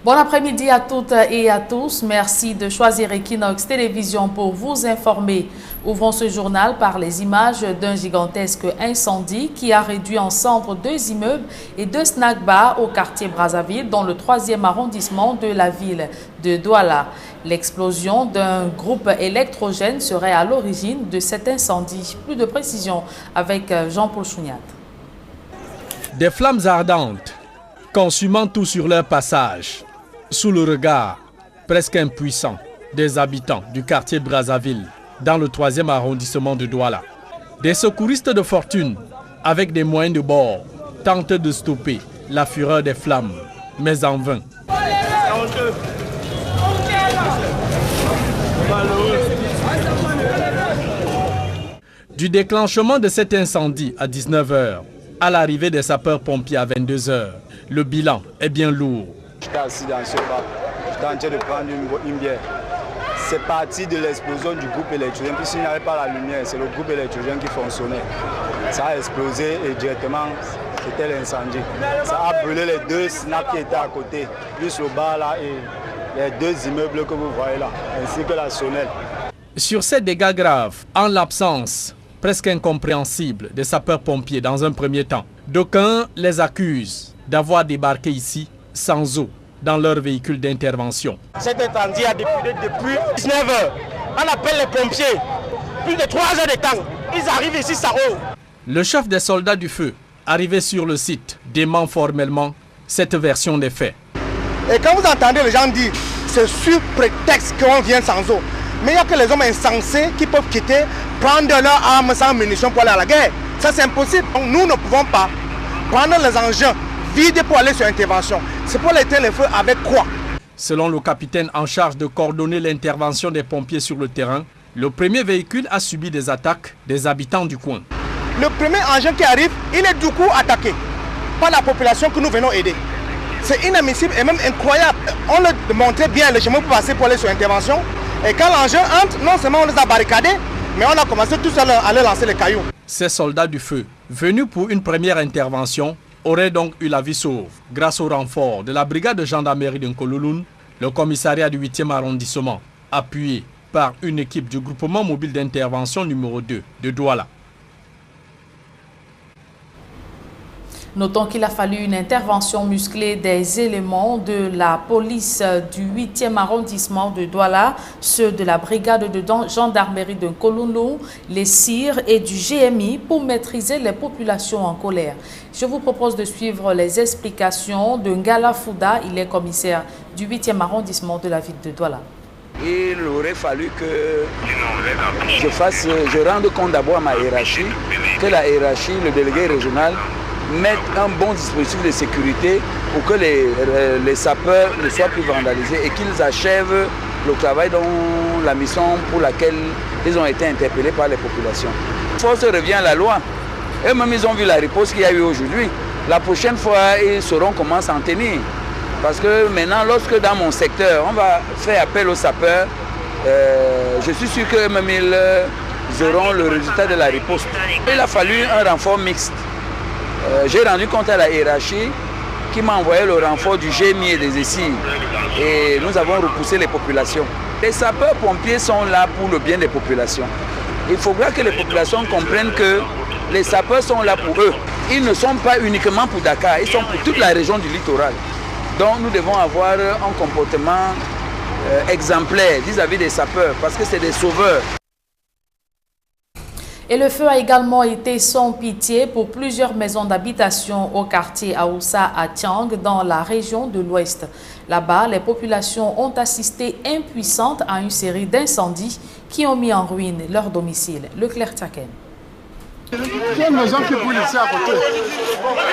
Bon après-midi à toutes et à tous. Merci de choisir Equinox Télévision pour vous informer. Ouvrons ce journal par les images d'un gigantesque incendie qui a réduit en cendres 2 immeubles et 2 snack-bars au quartier Brazzaville, dans le 3e arrondissement de la ville de Douala. L'explosion d'un groupe électrogène serait à l'origine de cet incendie. Plus de précisions avec Jean-Paul Chouniat. Des flammes ardentes, consumant tout sur leur passage, sous le regard presque impuissant des habitants du quartier Brazzaville, dans le 3e arrondissement de Douala. Des secouristes de fortune, avec des moyens de bord, tentent de stopper la fureur des flammes, mais en vain. Du déclenchement de cet incendie à 19 h à l'arrivée des sapeurs-pompiers à 22 h, le bilan est bien lourd. J'étais assis dans ce bar, j'étais en train de prendre une bière. C'est parti de l'explosion du groupe électrogène. Puis s'il n'y avait pas la lumière, c'est le groupe électrogène qui fonctionnait. Ça a explosé et directement, c'était l'incendie. Ça a brûlé les 2 snaps qui étaient à côté, plus le bar là et les 2 immeubles que vous voyez là, ainsi que la sonnelle. Sur ces dégâts graves, en l'absence presque incompréhensible des sapeurs-pompiers dans un premier temps, d'aucuns les accusent d'avoir débarqué ici sans eau dans leur véhicule d'intervention. Cet incendie a depuis 19 h. On appelle les pompiers. Plus de 3 heures de temps. Ils arrivent ici sans eau. Le chef des soldats du feu, arrivé sur le site, dément formellement cette version des faits. Et quand vous entendez les gens dire c'est sur prétexte qu'on vient sans eau, mais il n'y a que les hommes insensés qui peuvent quitter, prendre leurs armes sans munitions pour aller à la guerre. Ça c'est impossible. Donc, nous ne pouvons pas prendre les engins vides pour aller sur intervention. C'est pour éteindre les feux avec quoi? Selon le capitaine en charge de coordonner l'intervention des pompiers sur le terrain, le premier véhicule a subi des attaques des habitants du coin. Le premier engin qui arrive, il est du coup attaqué par la population que nous venons aider. C'est inadmissible et même incroyable. On leur montrait bien le chemin pour passer pour aller sur intervention. Et quand l'engin entre, non seulement on les a barricadés, mais on a commencé tous à leur lancer les cailloux. Ces soldats du feu, venus pour une première intervention, auraient donc eu la vie sauve grâce au renfort de la brigade de gendarmerie de Nkololoun, le commissariat du 8e arrondissement, appuyé par une équipe du groupement mobile d'intervention numéro 2 de Douala. Notons qu'il a fallu une intervention musclée des éléments de la police du 8e arrondissement de Douala, ceux de la brigade de gendarmerie de Nkololoun, les CIR et du GMI pour maîtriser les populations en colère. Je vous propose de suivre les explications de Ngala Fouda, il est commissaire du 8e arrondissement de la ville de Douala. Il aurait fallu que je rende compte d'abord à ma hiérarchie, que la hiérarchie, le délégué régional, mettre un bon dispositif de sécurité pour que les sapeurs ne soient plus vandalisés et qu'ils achèvent le travail dont la mission pour laquelle ils ont été interpellés par les populations. Force revient à la loi. Eux-mêmes, ils ont vu la riposte qu'il y a eu aujourd'hui. La prochaine fois, ils sauront comment s'en tenir. Parce que maintenant, lorsque dans mon secteur, on va faire appel aux sapeurs, je suis sûr qu'eux-mêmes, ils auront le résultat de la riposte. Il a fallu un renfort mixte. J'ai rendu compte à la hiérarchie qui m'a envoyé le renfort du GMI et des ESI et nous avons repoussé les populations. Les sapeurs-pompiers sont là pour le bien des populations. Il faudra que les populations comprennent que les sapeurs sont là pour eux. Ils ne sont pas uniquement pour Dakar, ils sont pour toute la région du littoral. Donc nous devons avoir un comportement exemplaire vis-à-vis des sapeurs parce que c'est des sauveurs. Et le feu a également été sans pitié pour plusieurs maisons d'habitation au quartier Aoussa à Tiang, dans la région de l'Ouest. Là-bas, les populations ont assisté impuissantes à une série d'incendies qui ont mis en ruine leur domicile. Leclerc Tchaken.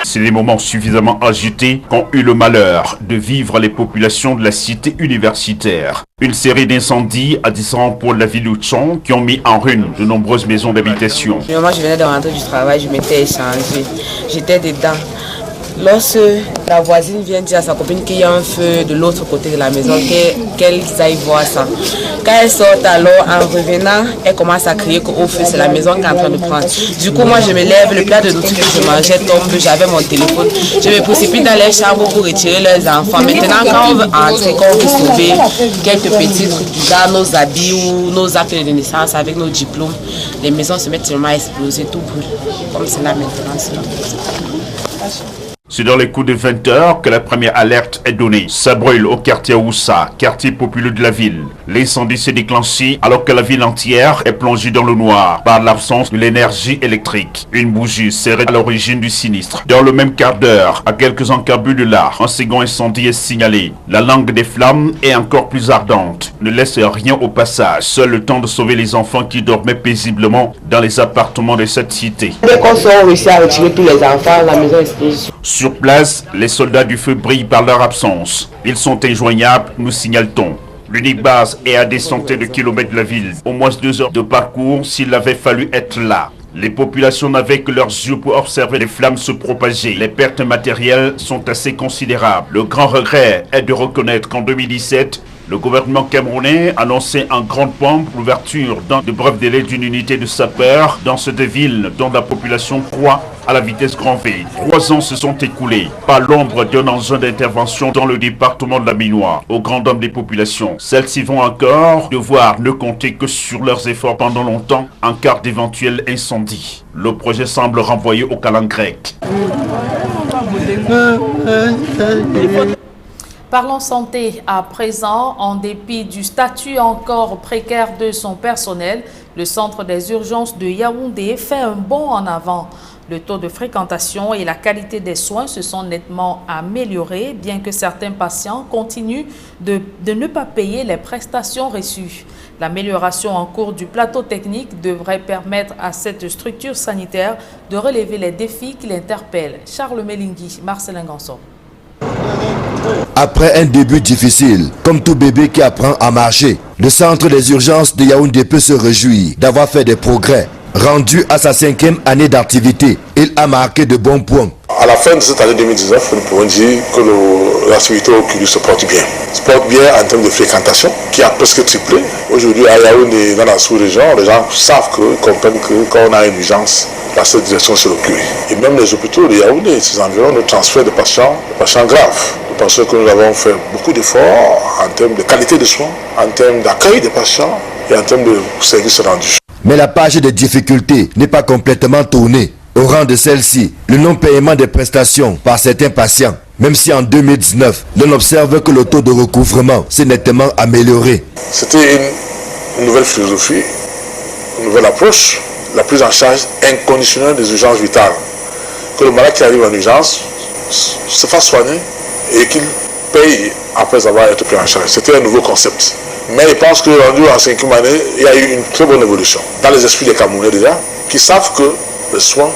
C'est des moments suffisamment agités qu'ont eu le malheur de vivre les populations de la cité universitaire. Une série d'incendies à différents pôles de la ville de Chong qui ont mis en ruine de nombreuses maisons d'habitation. Moi, je venais de rentrer du travail, je m'étais échangé. J'étais dedans. Lorsque la voisine vient dire à sa copine qu'il y a un feu de l'autre côté de la maison, qu'elle aille voir ça. Quand elle sort alors, en revenant, elle commence à crier qu'au feu, c'est la maison qui est en train de prendre. Du coup, moi je me lève, le plat de nourriture que je mangeais tombe, j'avais mon téléphone. Je me précipite dans les chambres pour retirer leurs enfants. Maintenant, quand on veut entrer, quand on veut sauver quelques petits trucs du genre, nos habits ou nos actes de naissance avec nos diplômes, les maisons se mettent seulement à exploser, tout brûle. Comme c'est là maintenant. C'est dans les coups de 20 h que la première alerte est donnée. Ça brûle au quartier Oussa, quartier populaire de la ville. L'incendie s'est déclenché alors que la ville entière est plongée dans le noir par l'absence de l'énergie électrique. Une bougie serait à l'origine du sinistre. Dans le même quart d'heure, à quelques encablures de là, un second incendie est signalé. La langue des flammes est encore plus ardente. Ne laisse rien au passage, seul le temps de sauver les enfants qui dormaient paisiblement dans les appartements de cette cité. Dès qu'on sort, on réussit à retirer tous les enfants, la maison explose. Sur place, les soldats du feu brillent par leur absence. Ils sont injoignables, nous signale-t-on. L'unique base est à des centaines de kilomètres de la ville. Au moins 2 heures de parcours s'il avait fallu être là. Les populations n'avaient que leurs yeux pour observer les flammes se propager. Les pertes matérielles sont assez considérables. Le grand regret est de reconnaître qu'en 2017, le gouvernement camerounais annonçait en grande pompe l'ouverture dans de brefs délais d'une unité de sapeurs dans cette ville dont la population croît à la vitesse grand V. 3 ans se sont écoulés, pas l'ombre d'un engin d'intervention dans le département de la Minois. Au grand dam des populations, celles-ci vont encore devoir ne compter que sur leurs efforts pendant longtemps en cas d'éventuel incendie. Le projet semble renvoyer au calendrier grec. Parlons santé à présent. En dépit du statut encore précaire de son personnel, le centre des urgences de Yaoundé fait un bond en avant. Le taux de fréquentation et la qualité des soins se sont nettement améliorés, bien que certains patients continuent de ne pas payer les prestations reçues. L'amélioration en cours du plateau technique devrait permettre à cette structure sanitaire de relever les défis qui l'interpellent. Charles Melingui, Marcelin Ganson. Après un début difficile, comme tout bébé qui apprend à marcher, le centre des urgences de Yaoundé peut se réjouir d'avoir fait des progrès. Rendu à sa 5e année d'activité, il a marqué de bons points. À la fin de cette année 2019, nous pouvons dire que l'activité au CURI se porte bien. Se porte bien en termes de fréquentation, qui a presque triplé. Aujourd'hui, à Yaoundé, dans la sous-région, les gens savent comprennent que quand on a une urgence, la seule direction c'est le CURI. Et même les hôpitaux de Yaoundé, ces environs, nous transfèrent de patients graves. Nous pensons que nous avons fait beaucoup d'efforts en termes de qualité de soins, en termes d'accueil des patients et en termes de services rendus. Mais la page des difficultés n'est pas complètement tournée. Au rang de celle-ci, le non-paiement des prestations par certains patients, même si en 2019, l'on observe que le taux de recouvrement s'est nettement amélioré. C'était une nouvelle philosophie, une nouvelle approche, la prise en charge inconditionnelle des urgences vitales. Que le malade qui arrive en urgence se fasse soigner et qu'il paye après avoir été pris en charge. C'était un nouveau concept. Mais je pense que rendu en 5e année, il y a eu une très bonne évolution. Dans les esprits des Camerounais déjà, qui savent que les soins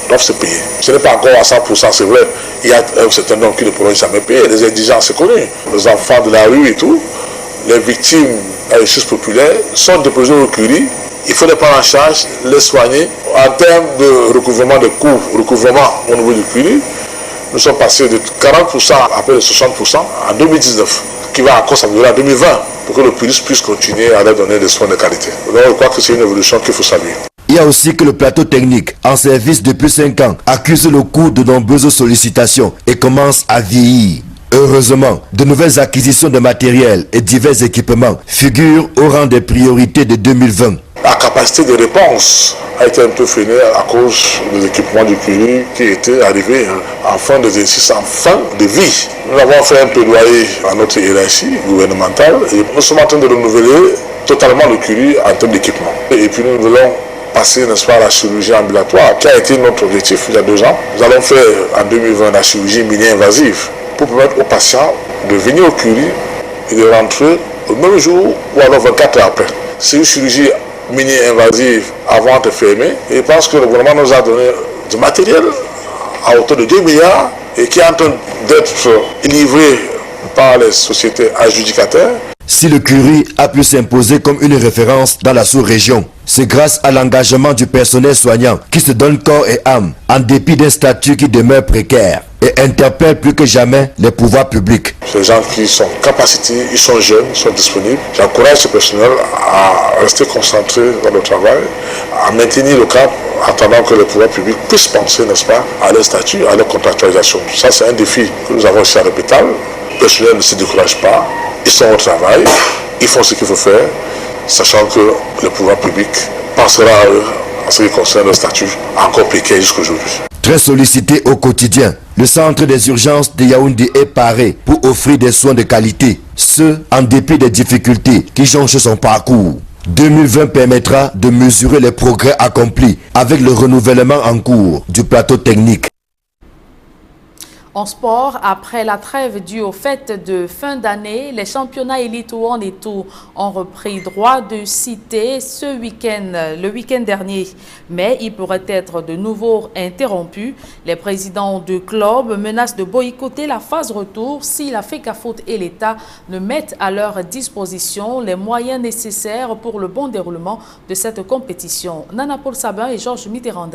doivent se payer. Ce n'est pas encore à 100%, c'est vrai. Il y a un certain nombre qui ne pourront jamais payer. Les indigents, c'est connu. Les enfants de la rue et tout, les victimes de la justice populaire sont déposés au CURI. Il faut les prendre en charge, les soigner. En termes de recouvrement de coûts, recouvrement au niveau du CURI, nous sommes passés de 40% à près de 60% en 2019, qui va encore s'améliorer en 2020 pour que le CURI puisse continuer à leur donner des soins de qualité. Donc je crois que c'est une évolution qu'il faut saluer. Il y a aussi que le plateau technique, en service depuis 5 ans, accuse le coût de nombreuses sollicitations et commence à vieillir. Heureusement, de nouvelles acquisitions de matériel et divers équipements figurent au rang des priorités de 2020. La capacité de réponse a été un peu freinée à cause des équipements du CURI qui étaient arrivés en fin d'exercice, en fin de vie. Nous avons fait un plaidoyer à notre hiérarchie gouvernementale et nous sommes en train de renouveler totalement le CURI en termes d'équipement. Et puis nous voulons passer, n'est-ce pas, à la chirurgie ambulatoire, qui a été notre objectif il y a 2 ans. Nous allons faire en 2020 la chirurgie mini-invasive pour permettre aux patients de venir au CURI et de rentrer au même jour ou alors 24 heures après. C'est une chirurgie mini-invasive avant de fermer. Et je pense que le gouvernement nous a donné du matériel à hauteur de 2 milliards et qui est en train d'être livré par les sociétés adjudicataires. Si le CURI a pu s'imposer comme une référence dans la sous-région, c'est grâce à l'engagement du personnel soignant qui se donne corps et âme en dépit d'un statut qui demeure précaire. et interpelle plus que jamais les pouvoirs publics. Ces gens qui sont capacités, ils sont jeunes, ils sont disponibles. J'encourage ce personnel à rester concentré dans le travail, à maintenir le cap, attendant que les pouvoirs publics puissent penser, n'est-ce pas, à leur statut, à leur contractualisation. Ça, c'est un défi que nous avons ici à l'hôpital. Le personnel ne se décourage pas, ils sont au travail, ils font ce qu'il faut faire, sachant que le pouvoir public pensera à eux en ce qui concerne le statut encore précaire jusqu'aujourd'hui. Très sollicité au quotidien, le centre des urgences de Yaoundé est paré pour offrir des soins de qualité, ce en dépit des difficultés qui jonchent son parcours. 2020 permettra de mesurer les progrès accomplis avec le renouvellement en cours du plateau technique. En sport, après la trêve due aux fêtes de fin d'année, les championnats Elite One et Tour ont repris droit de cité le week-end dernier. Mais ils pourraient être de nouveau interrompus. Les présidents de clubs menacent de boycotter la phase retour si la FECAFOOT et l'État ne mettent à leur disposition les moyens nécessaires pour le bon déroulement de cette compétition. Nana Paul Sabin et Georges Mitterrand.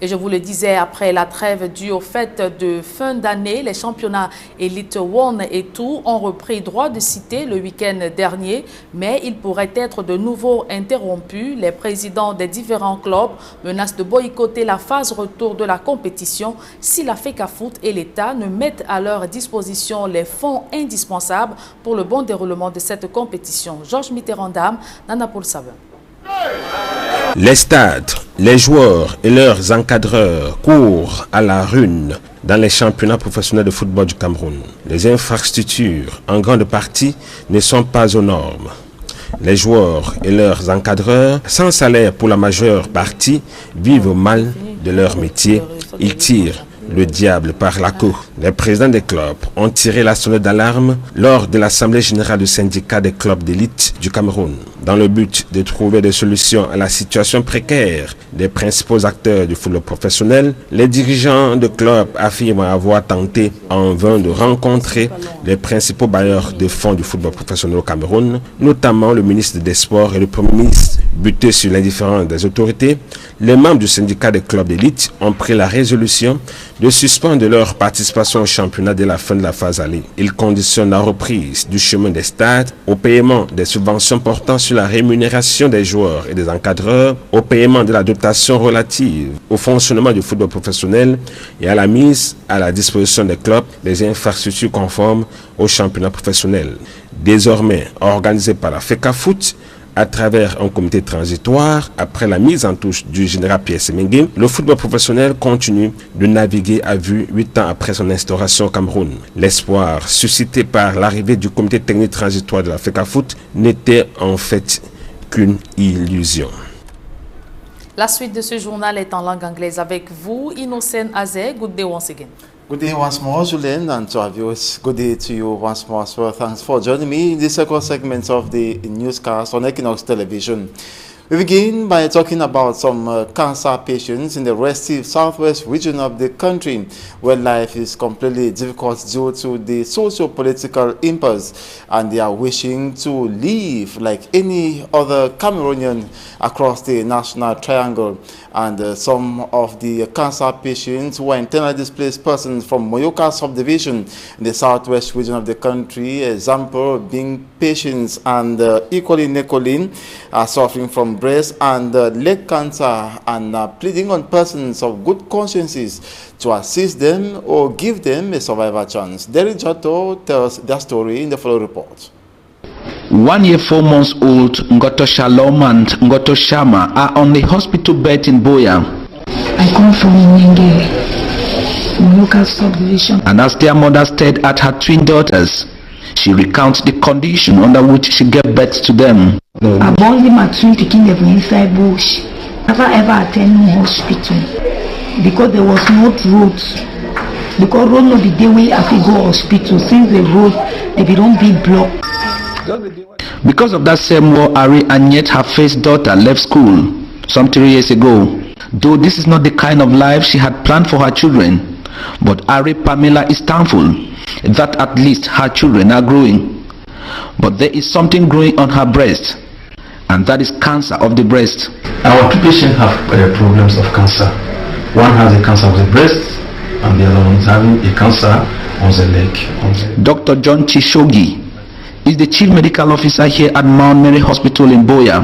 Et je vous le disais, après la trêve due aux fêtes de fin d'année, les championnats Elite One et Tour ont repris droit de cité le week-end dernier, mais ils pourraient être de nouveau interrompus. Les présidents des différents clubs menacent de boycotter la phase retour de la compétition si la FECAFOOT et l'État ne mettent à leur disposition les fonds indispensables pour le bon déroulement de cette compétition. Georges Mitterrand, Nana Paul Sabin. Les stades, les joueurs et leurs encadreurs courent à la rune dans les championnats professionnels de football du Cameroun. Les infrastructures, en grande partie, ne sont pas aux normes. Les joueurs et leurs encadreurs, sans salaire pour la majeure partie, vivent mal de leur métier. Ils tirent le diable par la queue. Les présidents des clubs ont tiré la sonnette d'alarme lors de l'Assemblée générale du syndicat des clubs d'élite du Cameroun, dans le but de trouver des solutions à la situation précaire des principaux acteurs du football professionnel. Les dirigeants de clubs affirment avoir tenté en vain de rencontrer les principaux bailleurs de fonds du football professionnel au Cameroun, notamment le ministre des Sports et le Premier ministre. Butés sur l'indifférence des autorités, les membres du syndicat des clubs d'élite ont pris la résolution de suspendre leur participation au championnat dès la fin de la phase aller. Ils conditionnent la reprise du chemin des stades au paiement des subventions portant sur la rémunération des joueurs et des encadreurs, au paiement de la dotation relative au fonctionnement du football professionnel et à la mise à la disposition des clubs des infrastructures conformes au championnat professionnel. Désormais organisé par la FECAFOOT, à travers un comité transitoire, après la mise en touche du général Pierre Semengue, le football professionnel continue de naviguer à vue 8 ans après son instauration au Cameroun. L'espoir suscité par l'arrivée du comité technique transitoire de la FECAFOOT n'était en fait qu'une illusion. La suite de ce journal est en langue anglaise avec vous, Innocent Azé. Good day once again. Good day once more, Julien, and to our viewers. Good day to you once more as well. Thanks for joining me in the second segment of the newscast on Equinox Television. We begin by talking about some cancer patients in the restive southwest region of the country, where life is completely difficult due to the socio-political impasse, and they are wishing to live like any other Cameroonian across the national triangle. And some of the cancer patients who are internally displaced persons from Moyoka subdivision in the southwest region of the country, example being patients and equally Necolin, are suffering from breast and leg cancer, and pleading on persons of good consciences to assist them or give them a survival chance. Derry Jotto tells their story in the following report. 1 year 4 months old Ngoto Shalom and Ngoto Shama are on the hospital bed in Boya. I come from Nenge, Moyoka subdivision. And as their mother stared at her twin daughters, she recounts the condition under which she gave birth to them. I born my twin taking them inside bush. Never ever attend no hospital because there was no road. Because road no be the way I could go hospital since the road they be don't be blocked. Because of that same war, Ari and yet her first daughter left school some 3 years ago. Though this is not the kind of life she had planned for her children, but Ari Pamela is thankful that at least her children are growing. But there is something growing on her breast, and that is cancer of the breast. Our two patients have problems of cancer. One has a cancer of the breast, and the other one is having a cancer on the leg. Dr. John Chishogi is the Chief Medical Officer here at Mount Mary Hospital in Boya.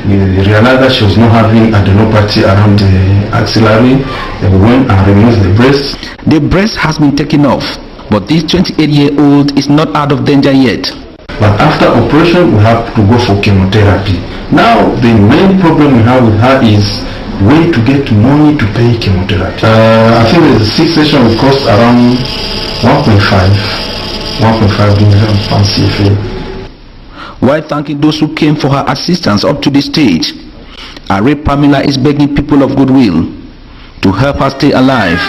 We realized that she was not having adenopathy around the axillary. We went and removed the breast. The breast has been taken off, but this 28-year-old is not out of danger yet. But after operation, we have to go for chemotherapy. Now, the main problem we have with her is way to get money to pay chemotherapy. I think the 6 session will cost around 1.5 million pounds CFA. While thanking those who came for her assistance up to this stage, Are Pamela is begging people of goodwill to help her stay alive.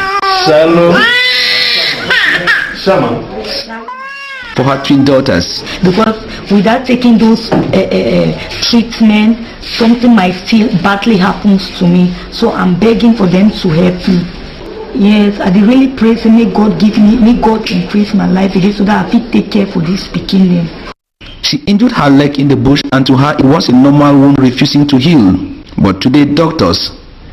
For her twin daughters. Because without taking those treatment, something might still badly happens to me. So I'm begging for them to help me. Yes, I really pray, so may God increase my life again so that I can take care for this speaking. She injured her leg in the bush, and to her it was a normal wound refusing to heal. But today doctors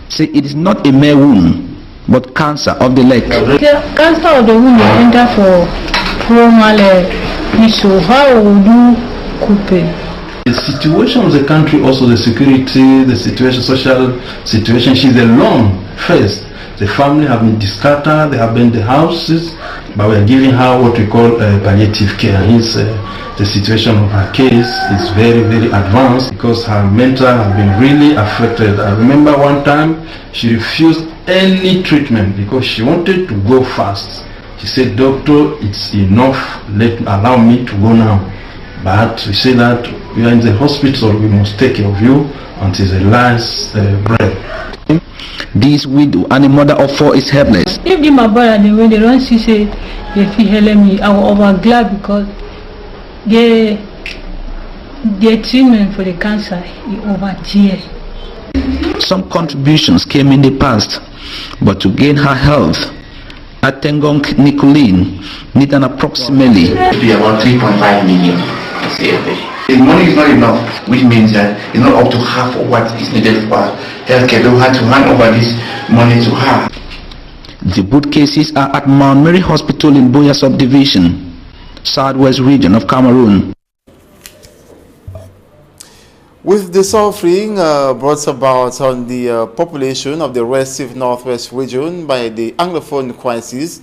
say it is not a mere wound, but cancer of the leg. The cancer of the womb will enter for promal issue. How would you cope it? The situation of the country, also the security, the situation, social situation, she's alone first. The family have been discarded, they have been the houses, but we are giving her what we call palliative care. Hence, the situation of her case is very, very advanced because her mental has been really affected. I remember one time she refused any treatment because she wanted to go fast. She said, "Doctor, it's enough, allow me to go now." But we say that we are in the hospital, we must take care of you until the last breath. This widow and a mother of 4 is helpless. If my brother, when they don't see say they feel helping me, I will over glad because the treatment for the cancer is over here. Some contributions came in the past, but to gain her health, Atengong Nicolene need an approximately about 3.5 million. The money is not enough, which means that it's not up to half of what is needed for healthcare. They had to hand over this money to her. The both cases are at Mount Mary Hospital in Boya Subdivision, Southwest region of Cameroon. With the suffering brought about on the population of the restive Northwest region by the Anglophone crisis,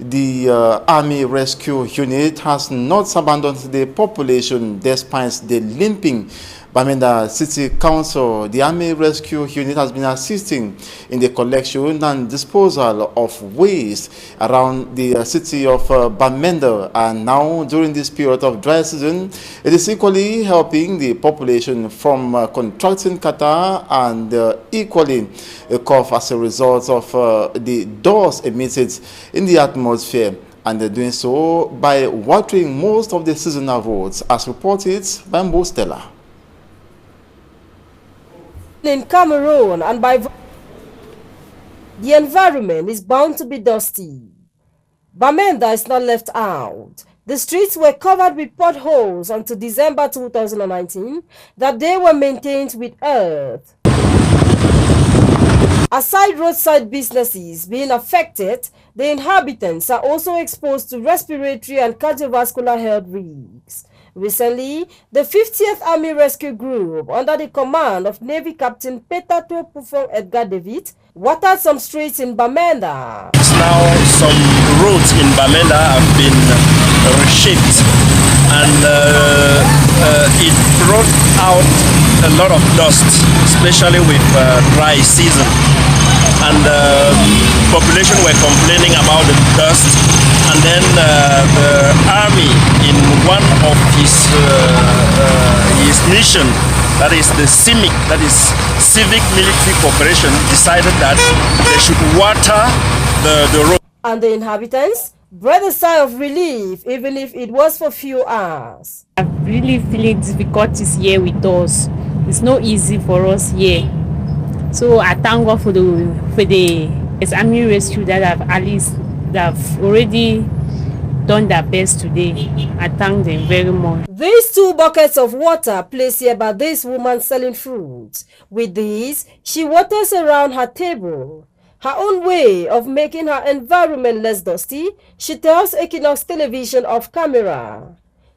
the Army Rescue Unit has not abandoned the population despite the limping Bamenda City Council. The Army Rescue Unit has been assisting in the collection and disposal of waste around the city of Bamenda, and now during this period of dry season, it is equally helping the population from contracting catarrh and equally cough as a result of the dust emitted in the atmosphere, and they're doing so by watering most of the seasonal roads, as reported by Mbo Stella. In Cameroon, and by the environment is bound to be dusty. Bamenda is not left out. The streets were covered with potholes until December 2019, that they were maintained with earth. Aside roadside businesses being affected, the inhabitants are also exposed to respiratory and cardiovascular health risks. Recently, the 50th Army Rescue Group, under the command of Navy Captain Peter Topufong Edgar David, watered some streets in Bamenda. Now, some roads in Bamenda have been reshaped, and it brought out a lot of dust, especially with dry season. And population were complaining about the dust, and then the army, in one of his mission, that is the CIMIC, that is Civic Military Cooperation, decided that they should water the road. And the inhabitants breathed a sigh of relief, even if it was for few hours. I'm really feeling difficulties here with us. It's not easy for us here. So I thank God for the Army Rescue that have already done their best today. I thank them very much. These 2 buckets of water placed here by this woman selling fruits. With these, she waters around her table. Her own way of making her environment less dusty, she tells Equinox Television off camera.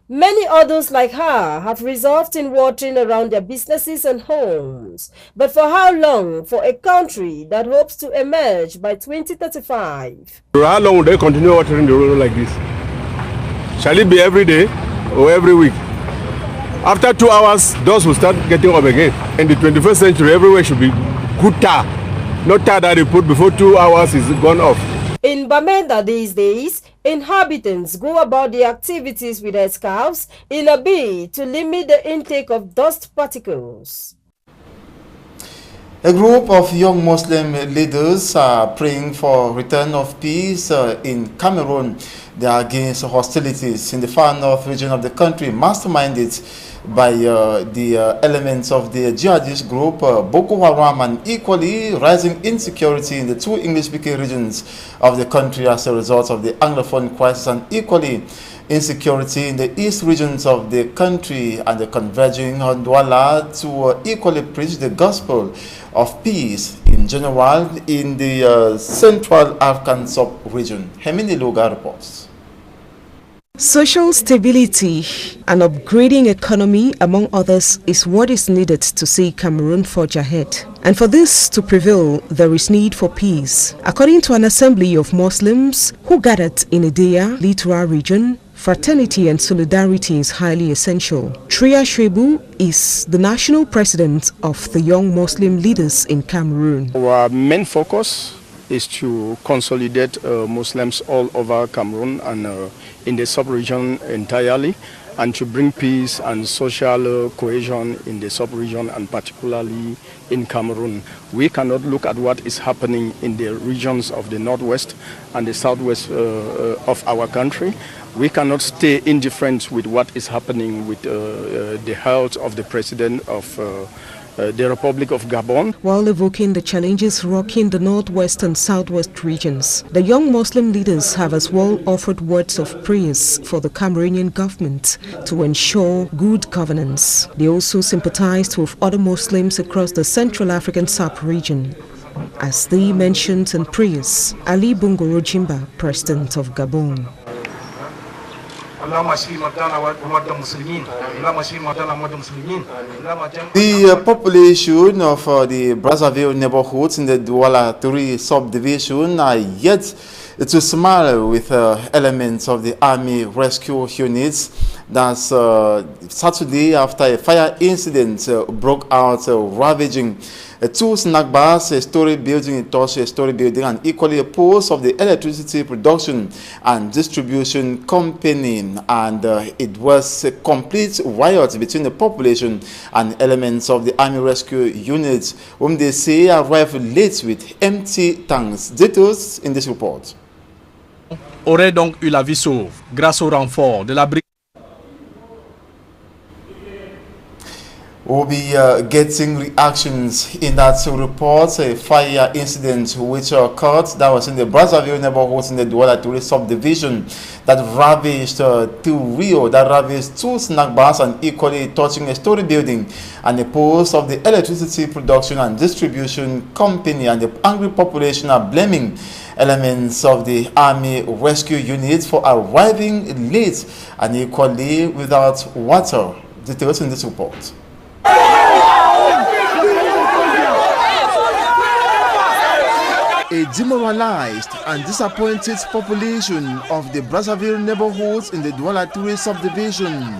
Many others like her have resolved in watering around their businesses and homes. But for how long for a country that hopes to emerge by 2035? How long will they continue watering the road like this? Shall it be every day or every week? After 2 hours, dust will start getting up again. In the 21st century, everywhere should be good tar. Not tar that they put before 2 hours is gone off. In Bamenda these days, inhabitants go about their activities with their scarves in a bid to limit the intake of dust particles. A group of young Muslim leaders are praying for return of peace in Cameroon. They are against hostilities in the far north region of the country, masterminded by the elements of the jihadist group Boko Haram, and equally rising insecurity in the 2 English-speaking regions of the country as a result of the Anglophone crisis, and equally insecurity in the east regions of the country, and the converging on Douala to equally preach the gospel of peace in general in the central African sub-region. Hemini Luga reports. Social stability and upgrading economy, among others, is what is needed to see Cameroon forge ahead. And for this to prevail, there is need for peace. According to an assembly of Muslims who gathered in Idea, Littoral region, fraternity and solidarity is highly essential. Tria Shebu is the national president of the Young Muslim Leaders in Cameroon. Our main focus is to consolidate Muslims all over Cameroon and in the sub-region entirely, and to bring peace and social cohesion in the sub-region and particularly in Cameroon. We cannot look at what is happening in the regions of the northwest and the southwest of our country. We cannot stay indifferent with what is happening with the health of the president of the Republic of Gabon. While evoking the challenges rocking the northwest and southwest regions, the young Muslim leaders have as well offered words of praise for the Cameroonian government to ensure good governance. They also sympathized with other Muslims across the Central African sub-region. As they mentioned in praise, Ali Bongo Jimba, president of Gabon. The population of the Brazzaville neighborhoods in the Douala 3 subdivision are yet to smile with elements of the Army Rescue Units. That's Saturday, after a fire incident broke out, ravaging 2 snack bars, a story building, a story building, and equally a post of the electricity production and distribution company. And it was a complete riot between the population and elements of the Army Rescue Units, whom they say arrived late with empty tanks. Details in this report. Aurait donc eu la vie sauve grâce au renfort de la brigade. We'll be getting reactions in that report. A fire incident which occurred that was in the Brazzaville neighborhood in the Douala 3 subdivision that ravaged that ravaged 2 snack bars and equally touching a story building and a post of the electricity production and distribution company. And the angry population are blaming elements of the Army Rescue Units for arriving late and equally without water. Details in this report. A demoralized and disappointed population of the Brazzaville neighborhoods in the Douala 3 subdivision.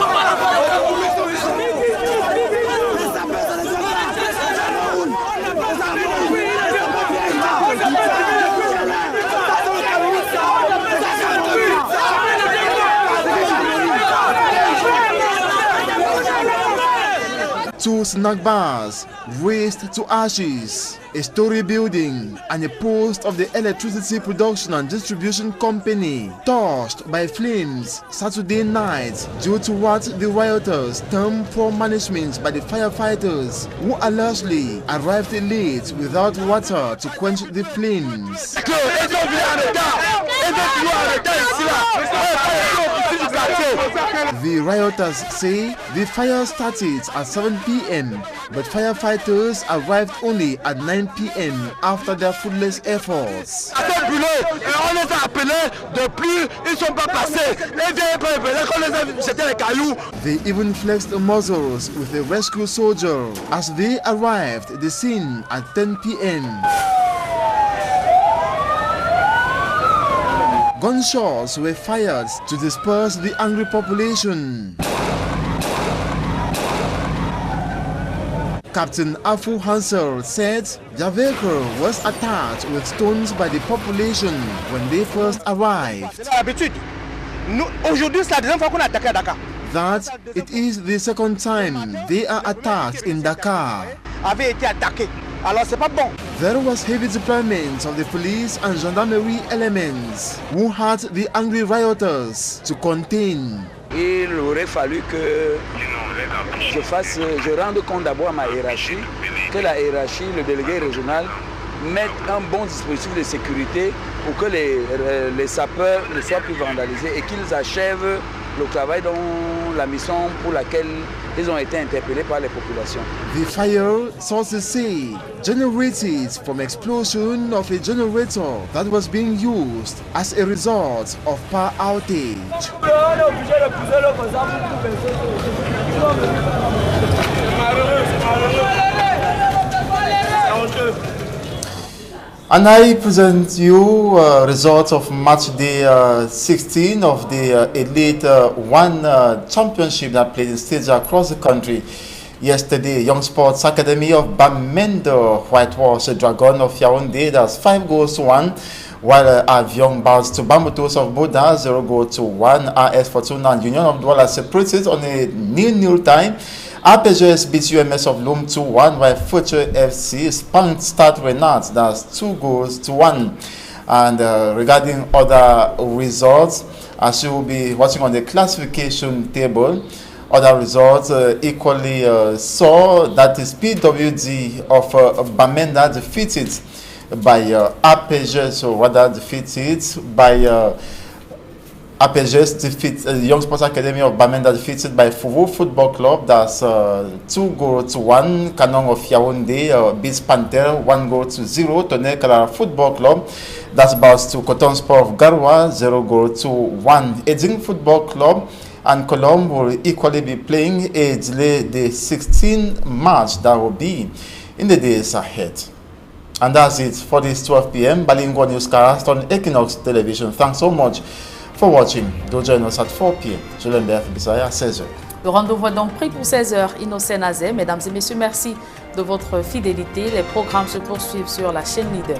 Two snack bars razed to ashes, a story building and a post of the electricity production and distribution company touched by flames Saturday night due to what the rioters termed poor management by the firefighters, who allegedly arrived late without water to quench the flames. The rioters say the fire started at 7 p.m. but firefighters arrived only at 9 p.m. after their fruitless efforts. They even flexed muscles with a rescue soldier as they arrived at the scene at 10 p.m. Gunshots were fired to disperse the angry population. Captain Afu Hansel said their vehicle was attacked with stones by the population when they first arrived. That it is the second time they are attacked in Dakar. There was heavy deployment of the police and gendarmerie elements who had the angry rioters to contain. Il aurait fallu que je rende compte d'abord à ma hiérarchie, que la hiérarchie, le délégué régional, mette un bon dispositif de sécurité pour que les sapeurs ne soient plus vandalisés et qu'ils achèvent le travail dans la mission pour laquelle ils ont été interpellés par les populations. The fire, sources say, generated from explosion of a generator that was being used as a result of power outage. And I present you results of match day 16 of the Elite One Championship that played in stages across the country. Yesterday, Young Sports Academy of Bamenda whitewashed the Dragon of Yaoundé. That's 5-1, while Avion Bars to Bambutos of Boda 0-1. RS Fortuna and Union of Douala separated on a 0-0 time. APGS beats UMS of Loom 2-1, while Future FC spanked Stade Renat, that's 2-1. And regarding other results, as you will be watching on the classification table, other results equally saw that is PWD of Bamenda defeated by APGS, or rather defeated by APGS defeat Young Sports Academy of Bamenda defeated by Fuvu Football Club. That's 2-1. Canon of Yaoundé beats Panther 1-0. Tonnerre Kalara Football Club, that's bows to Coton Sport of Garoua 0-1. Eding Football Club and Colombe will equally be playing a delay the 16th match that will be in the days ahead. And that's it for this 12 p.m. Bilingual newscast on Equinox Television. Thanks so much for watching. Do join us at 4 p.m. Je l'embête à 16h. Le rendez-vous est donc pris pour 16h. Innocent Nazé, mesdames et messieurs, merci de votre fidélité. Les programmes se poursuivent sur la chaîne Leader.